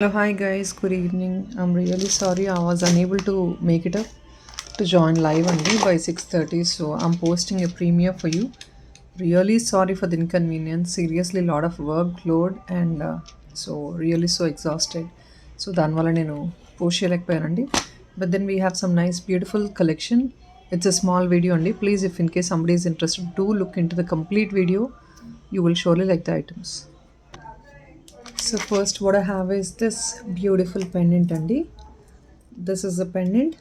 Hello, hi guys, good evening. I'm really sorry I was unable to make it up to join live only by 6:30, so I'm posting a premiere for you. Really sorry for the inconvenience. Seriously, lot of workload and so really so exhausted. So దానివల్ల నేను post చేయలేకపోయానండి. But then we have some nice beautiful collection. It's a small video only. Please, if in case somebody is interested, do look into the complete video. You will surely like the items. So first what I have is this beautiful pendant Andy. This is a pendant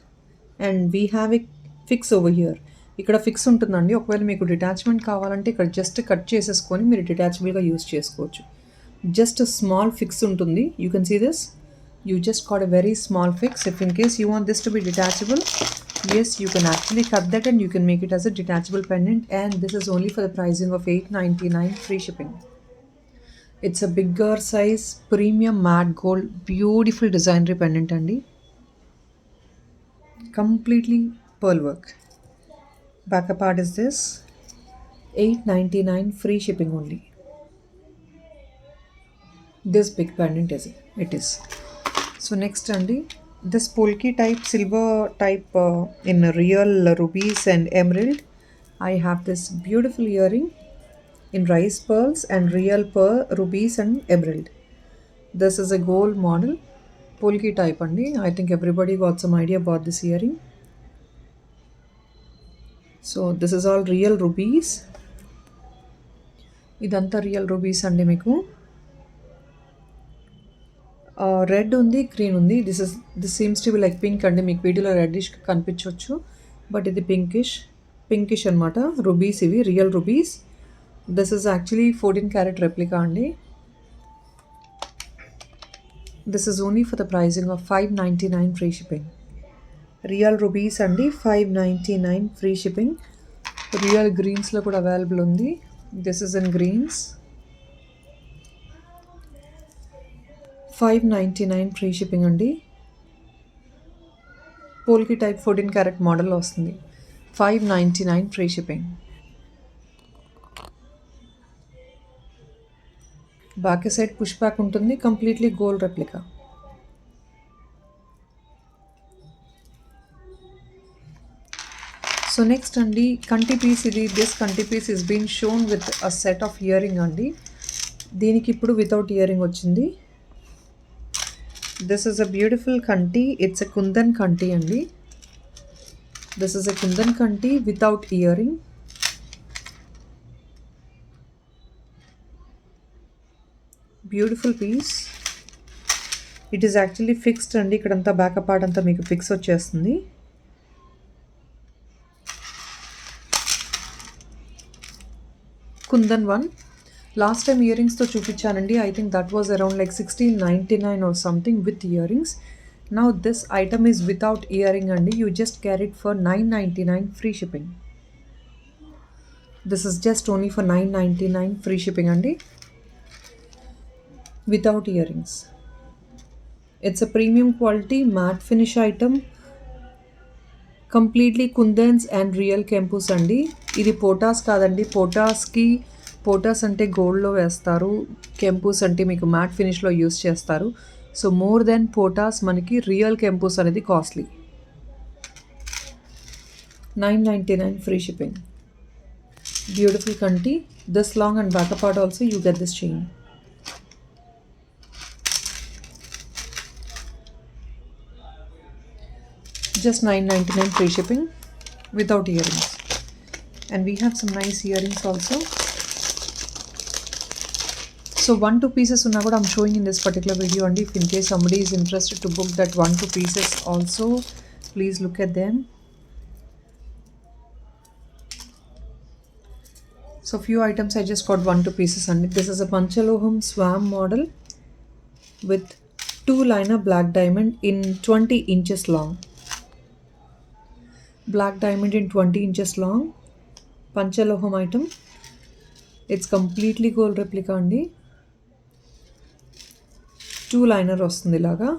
and we have a fix over here. ఇక్కడ fix ఉంటుందండి. ఒకవేళ మీకు detachment కావాలంటే ఇక్కడ just cut చేసేసుకొని మీరు డిటాచబుల్గా use చేసుకోవచ్చు. జస్ట్ స్మాల్ ఫిక్స్ ఉంటుంది. You can see this. You just got a very small fix. If in case you want this to be detachable, yes, you can actually cut that and you can make it as a detachable pendant, and this is only for the pricing of 899 free shipping. It's a bigger size premium matte gold beautiful designer pendant andy. Completely pearl work. Backup part is this. 899 free shipping only. This big pendant is it is. So next andy, this polki type silver type in real rubies and emerald. I have this beautiful earring in rice pearls and real pearl rubies and emerald. This is a gold model. Polki type andi. I think everybody got some idea about this earring. So this is all real rubies. ఇదంతా real rubies అండి మీకు. Red ఉంది, green ఉంది. This seems to be like pink అండి. మీకు వీడియోలో reddish కనిపించవచ్చు, but ఇది పింకిష్ అనమాట. రూబీస్ ఇవి real rubies. This is actually 14 carat replica అండి. This is only for the pricing of 599 free shipping. Real rubies అండి, 599 ఫ్రీ షిప్పింగ్. రియల్ గ్రీన్స్లో కూడా అవైలబుల్ ఉంది. This is in greens. 599 free shipping అండి. Polki type 14 carat model వస్తుంది. 599 free shipping. Back side push back ఉంటుంది. Completely gold replica. So next అండి కంటి piece ఇది. దిస్ కంటి piece is been shown with a set of earring అండి. దీనికి ఇప్పుడు వితౌట్ ఇయరింగ్ వచ్చింది. దిస్ ఇస్ అ బ్యూటిఫుల్ కంటి. ఇట్స్ ఎ కుందన్ కంటి అండి. దిస్ ఇస్ ఎ కుందన్ కంటి without earring. Beautiful piece. It is actually fixed అండి. ఇక్కడంతా బ్యాకప్ పార్ట్ అంతా మీకు ఫిక్స్ వచ్చేస్తుంది. కుందన్ వన్. లాస్ట్ టైం ఇయరింగ్స్తో చూపించానండి. I think that was around like 1699 or something with earrings. Now this item is without earring అండి. You just carried for 999 free shipping. This is just only for 999 free shipping అండి, without earrings. It's a premium quality matte finish item. Completely kundans and real కెంపుస్ అండి. ఇది పోటాస్ కాదండి. పోటాస్ అంటే గోల్డ్లో వేస్తారు, కెంపుస్ అంటే మీకు మ్యాట్ ఫినిష్లో యూస్ చేస్తారు. సో మోర్ దెన్ పోటాస్ మనకి రియల్ కెంపుస్ అనేది కాస్ట్లీ. 999 free shipping. బ్యూటిఫుల్ కంటి. This long and back part also you get this chain. Just 999 free shipping without earrings. And we have some nice earrings also. So 1-2 pieces unna kuda I'm showing in this particular video, and if in case somebody is interested to book that 1-2 pieces also, please look at them. So few items I just got 1-2 pieces, and this is a Panchaloham Swam model with 2-liner black diamond in 20 inches long. Black diamond in 20 inches long. Panchaloham item. It's completely gold replica అండి. 2-liner వస్తుంది ఇలాగా.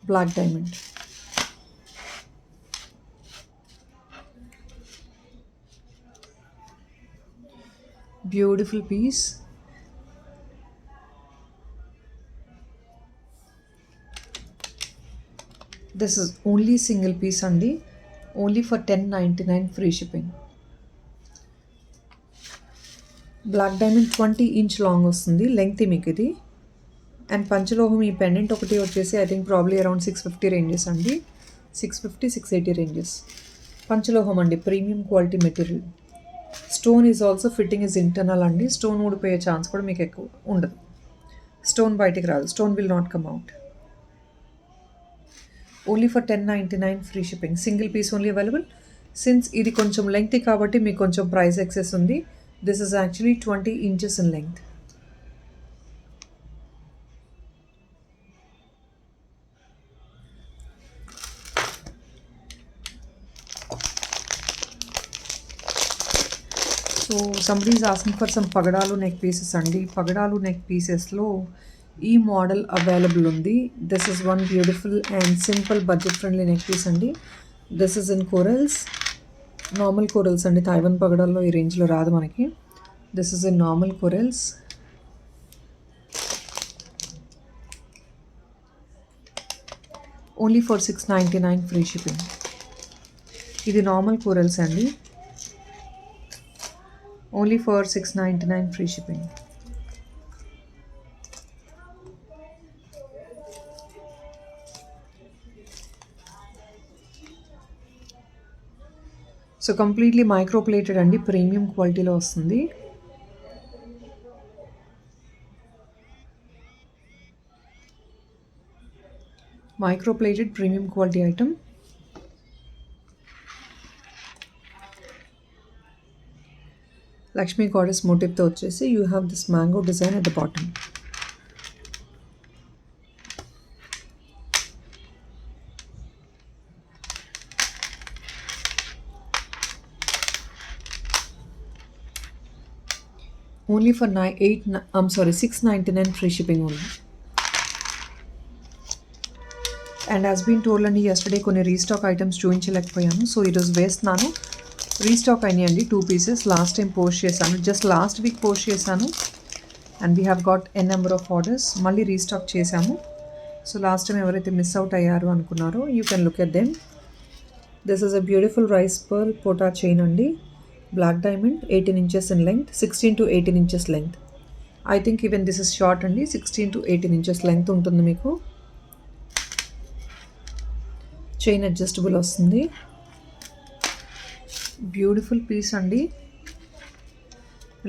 Black diamond. Beautiful piece. This is only single piece అండి, only for 1099 free shipping. Black diamond 20 inch long వస్తుంది length మీకు ఇది. And పంచలోహం ఈ pendant ఒకటి వచ్చేసి I think probably around 650 ranges అండి, 650-680 రేంజెస్. పంచలోహం అండి, premium quality material. Stone is also fitting is internal అండి, స్టోన్ ఊడిపోయే ఛాన్స్ కూడా మీకు ఎక్కువ ఉండదు. స్టోన్ బయటికి రాదు, stone will not come out. Only for 1099 free shipping. Single piece only available. Since ఇది కొంచెం లెంగ్తీ కాబట్టి మీకు కొంచెం ప్రైస్ ఎక్సెస్ ఉంది. This is actually 20 inches in length. So somebody is asking for some పగడాలు నెక్ పీసెస్ అండి. పగడాలు neck పీసెస్లో ఈ మోడల్ అవైలబుల్ ఉంది. This is one beautiful and simple budget friendly neck piece అండి. This is in corals, normal corals అండి. Taiwan పగడాల్లో ఈ రేంజ్లో రాదు మనకి. This is in normal corals. Only for 699 free shipping. ఇది నార్మల్ కోరల్స్ అండి, only for 699 free shipping. So completely microplated అండి, ప్రీమియం క్వాలిటీలో వస్తుంది. Microplated premium quality item. Lakshmi goddess మోటివ్తో వచ్చేసి you have this mango design at the bottom. Only for 699 free shipping only. And as been told అండి, yesterday కొన్ని restock items చూపించలేకపోయాను, so ఈరోజు వేస్తున్నాను. రీస్టాక్ అయినాయండి 2 పీసెస్. లాస్ట్ టైం పోస్ట్ చేశాను, just last week post చేశాను. And we have got an number of orders. మళ్ళీ restock చేశాము. సో లాస్ట్ టైం ఎవరైతే మిస్ అవుట్ అయ్యారు అనుకున్నారో you can look at them. This is a beautiful rice pearl పోటా chain అండి, black diamond, 18 inches in length, 16 to 18 inches length. I think even this is short అండి, 16 to 18 inches length ఉంటుంది మీకు. Chain adjustable వస్తుంది. Beautiful piece అండి,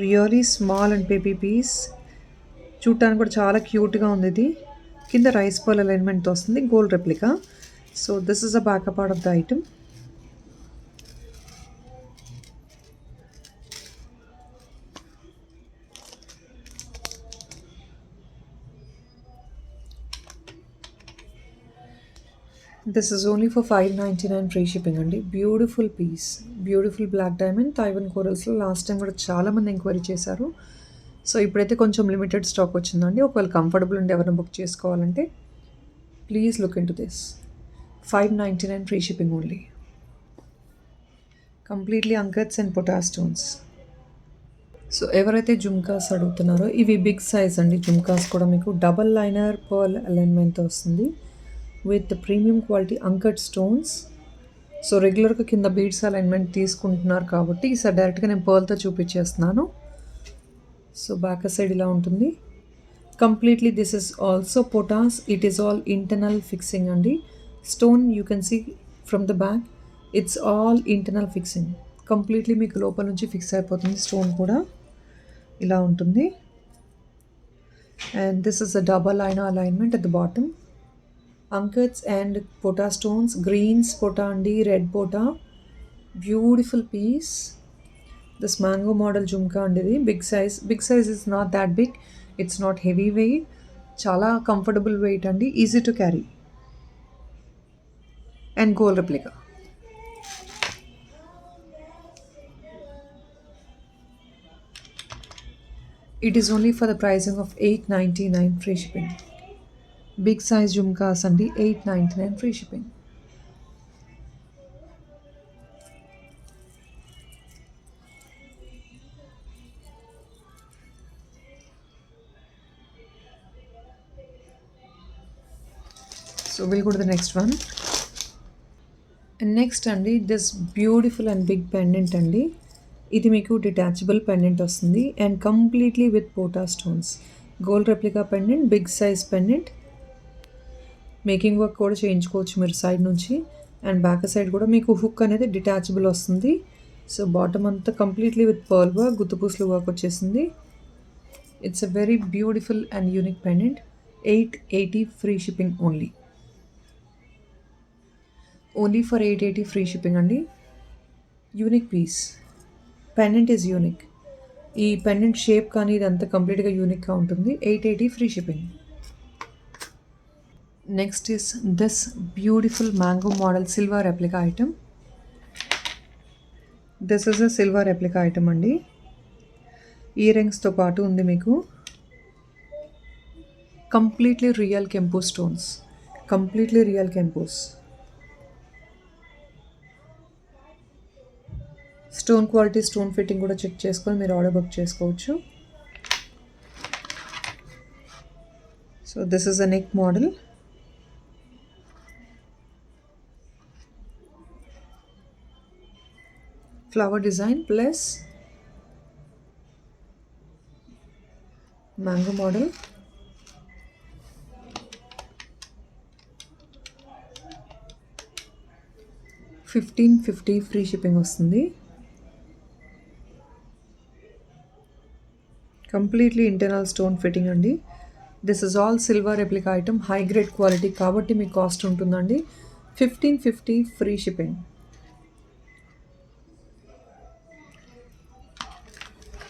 really small and baby piece. చూడటానికి కూడా చాలా క్యూట్గా ఉంది ఇది. కింద రైస్ పర్ల్ అలైన్మెంట్తో వస్తుంది, gold replica. So this is a backup part of the item. This is only for 599 free shipping అండి. Beautiful piece, beautiful black diamond Taiwan కోరల్స్లో. లాస్ట్ టైం కూడా చాలామంది ఎంక్వైరీ చేశారు. సో ఇప్పుడైతే కొంచెం లిమిటెడ్ స్టాక్ వచ్చిందండి. ఒకవేళ కంఫర్టబుల్ ఉండి ఎవరైనా బుక్ చేసుకోవాలంటే please look into this. 599 free shipping only. Completely uncuts and పొటా స్టోన్స్. సో ఎవరైతే జుమ్కాస్ అడుగుతున్నారో ఇవి బిగ్ సైజ్ అండి. జుమ్కాస్ కూడా మీకు డబల్ లైనర్ పర్ల్ అలైన్మెంట్తో వస్తుంది with premium quality uncut stones. So రెగ్యులర్గా కింద బీడ్స్ అలైన్మెంట్ తీసుకుంటున్నారు కాబట్టి ఈసారి డైరెక్ట్గా నేను పర్ల్తో చూపించేస్తున్నాను. సో బ్యాక్ సైడ్ ఇలా ఉంటుంది. కంప్లీట్లీ దిస్ ఇస్ ఆల్సో పొటాస్. It is all internal fixing అండి. Stone you can see from the back, it's all internal fixing. Completely మీకు లోపల నుంచి ఫిక్స్ అయిపోతుంది. స్టోన్ కూడా ఇలా ఉంటుంది. And this is a double liner alignment at the bottom. Uncuts and పొటా stones, greens పొటా అండి, రెడ్ పొటా. Beautiful piece. This mango model జుమ్కా అండి, ఇది big size. Big size is not that big, it's not heavy weight, చాలా comfortable weight అండి, easy to carry. And gold replica. It is only for the pricing of 899 free shipping. Big size జుమ్కాస్ అండి, 899 free shipping. So we'll go to the next one. And next అండి this beautiful and big pendant అండి. ఇది మీకు detachable pendant వస్తుంది and completely with పోటా stones. Gold replica pendant, big size pendant. Making work కూడా చేయించుకోవచ్చు మీరు సైడ్ నుంచి. అండ్ బ్యాక్ సైడ్ కూడా మీకు హుక్ అనేది డిటాచబుల్ వస్తుంది. సో బాటమ్ అంతా కంప్లీట్లీ విత్ పర్ల్ వర్క్, గుత్తుపూసలు వర్క్ వచ్చేసింది. It's a very beautiful and unique pendant. 880 free shipping only. Only for 880 free shipping అండి. Unique piece. Pendant is unique. ఈ pendant shape కానీ ఇదంతా కంప్లీట్గా యూనిక్గా ఉంటుంది. 880 free shipping. Next is this beautiful mango model silver replica item. This is a silver replica item అండి. Ear రింగ్స్తో పాటు ఉంది మీకు. కంప్లీట్లీ రియల్ కెంపు స్టోన్స్. కంప్లీట్లీ రియల్ కెంపోస్. స్టోన్ క్వాలిటీ, స్టోన్ ఫిట్టింగ్ కూడా చెక్ చేసుకొని మీరు ఆర్డర్ బుక్ చేసుకోవచ్చు. So this is a neck model. Flower design plus mango model. $1550 free shipping వస్తుంది. కంప్లీట్లీ ఇంటర్నల్ స్టోన్ ఫిట్టింగ్ అండి. This is all silver replica item, high grade quality కాబట్టి మీకు cost ఉంటుందండి. 1550 free shipping.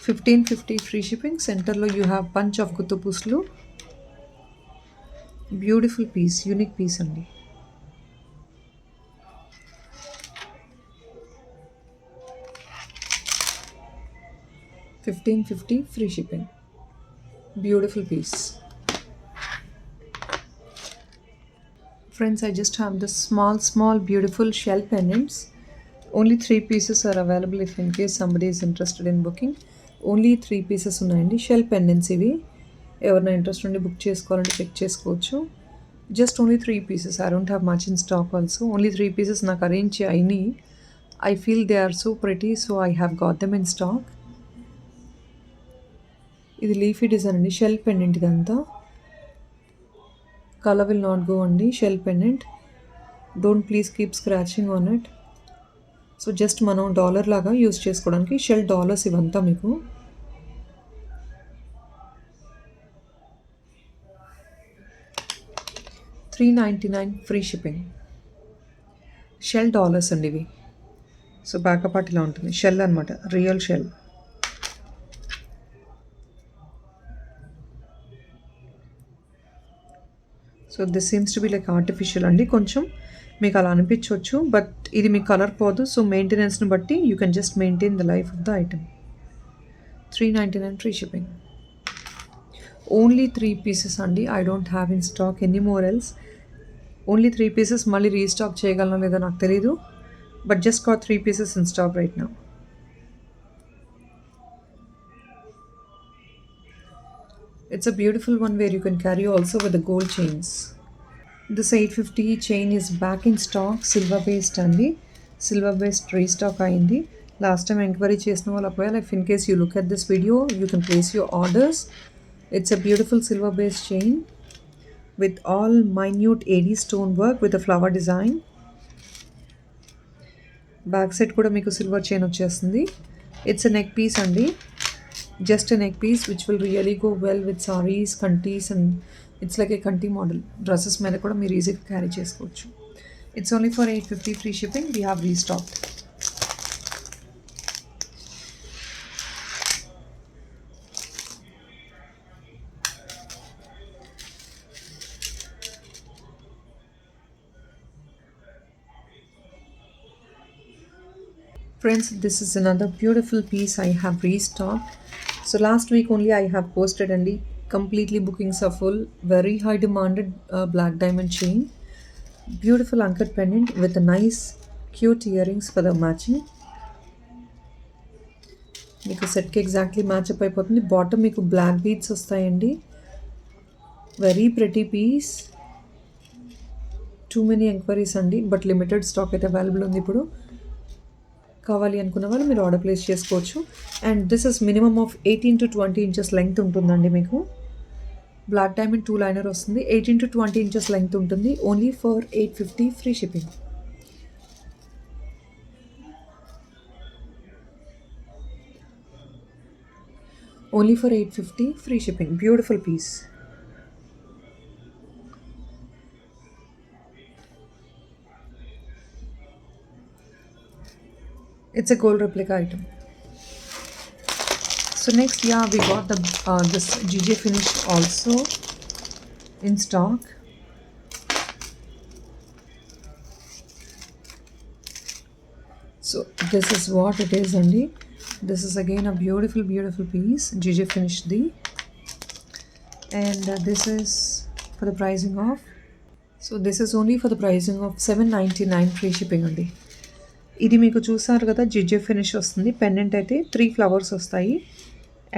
1550 free shipping. సెంటర్లో you have bunch of గుత్తుపూసలు. Beautiful piece, unique piece అండి. $1550 free shipping. Beautiful piece. Friends, I just have the small beautiful shell pendants. Only 3 pieces are available if in case somebody is interested in booking. Only 3 pieces ఉన్నాయండి shell pendants ఇవి. ఎవరైనా interest ఉండి book చేసుకోవాలంటే check చేసుకోవచ్చు. Just only 3 pieces. I don't have much in stock also. Only 3 pieces నాకు arrange అయినాయి. I feel they are so pretty, so I have got them in stock. ఇది leafy design అండి. Shell pendant ఇదంతా. Colour will not go అండి. Shell pendant. Don't please keep scratching on it. So just మనం dollar లాగా use చేసుకోవడానికి shell dollars ఇవంతా మీకు. $399 free shipping. Shell dollars అండి ఇవి. సో బ్యాక్ పార్ట్ ఇలా ఉంటుంది. షెల్ అనమాట, real shell. So this seems to be like artificial అండి. కొంచెం మీకు అలా అనిపించవచ్చు, బట్ ఇది మీ కలర్ పోదు. సో మెయింటెనెన్స్ని బట్టి you can just maintain the life of the item. $399 free shipping. Only 3 pieces అండి. I don't have in stock any more else. Only 3 pieces. మళ్ళీ రీస్టాక్ చేయగలనో లేదో నాకు తెలీదు, but just got 3 pieces in stock right now. It's a beautiful one where you can carry also with the gold chains. This 850 chain is back in stock. Silver based అండి. Silver based restock అయింది. Last time enquiry చేసిన వాళ్ళు ఒకవేళ if in case you look at this video you can place your orders. It's a beautiful silver based chain with all minute AD stone work with a flower design. Back side కూడా మీకు silver chain వచ్చేస్తుంది. It's a neck piece అండి. Just a neck piece which will really go well with saris, కంటీస్ and it's like a కంటీ model. Dresses మీద కూడా మీరు ఈజీగా క్యారీ చేసుకోవచ్చు. It's only for 850 free shipping. We have restocked. Friends, this is another beautiful piece I have restocked. So last week only I have posted and completely bookings are full. Very high demanded black diamond chain. Beautiful anchored pendant with a nice cute earrings for the matching. మీకు సెట్కి exactly match up అయిపోతుంది. Bottom మీకు black beads వస్తాయండి. Very pretty piece. Too many enquiries అండి, but limited stock అయితే available ఉంది ఇప్పుడు. కావాలి అనుకున్న వాళ్ళు మీరు ఆర్డర్ ప్లేస్ చేసుకోవచ్చు. And this is minimum of 18 to 20 inches length ఉంటుందండి మీకు. బ్లాక్ డైమండ్ 2 లైనర్ వస్తుంది, 18 to 20 ఇంచెస్ లెంగ్త్ ఉంటుంది. Only for 850 free shipping. Only for 850 free shipping. Beautiful piece. It's a gold replica item. So next, yeah, we got the this GJ finish also in stock. So this is what it is, Andy. This is again a beautiful piece, GJ finish D, and this is for the pricing of. So this is only for the pricing of 799 free shipping, Andy. ఇది మీకు చూసారు కదా, జిజే finish వస్తుంది. Pendant అయితే 3 flowers వస్తాయి.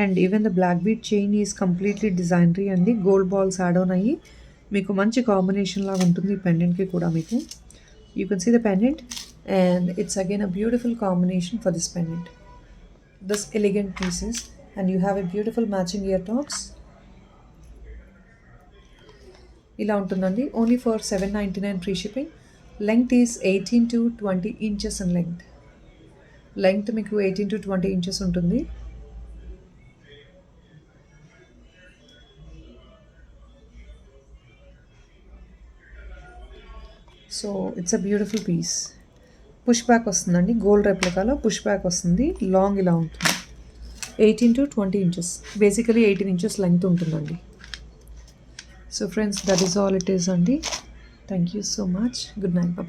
And even the black bead chain is completely designery అండి. Gold balls add on అయ్యి మీకు మంచి కాంబినేషన్ లాగా ఉంటుంది ఈ పెండెంట్కి కూడా మీకు. You can see the pendant and it's again a beautiful combination for this pendant. This elegant pieces and you have a beautiful matching ear tops. ఇలా ఉంటుందండి. Only for 799 free shipping. Length is 18 to 20 inches in length. Length మీకు 18 to 20 inches ఉంటుంది. So it's a beautiful piece. Push back వస్తుందండి, gold రెప్లికాలో push back వస్తుంది. Long ఇలా ఉంటుంది. 18 to 20 inches. Basically 18 inches length ఉంటుందండి. So friends, that is all it is అండి. Thank you so much. Good night. Bye.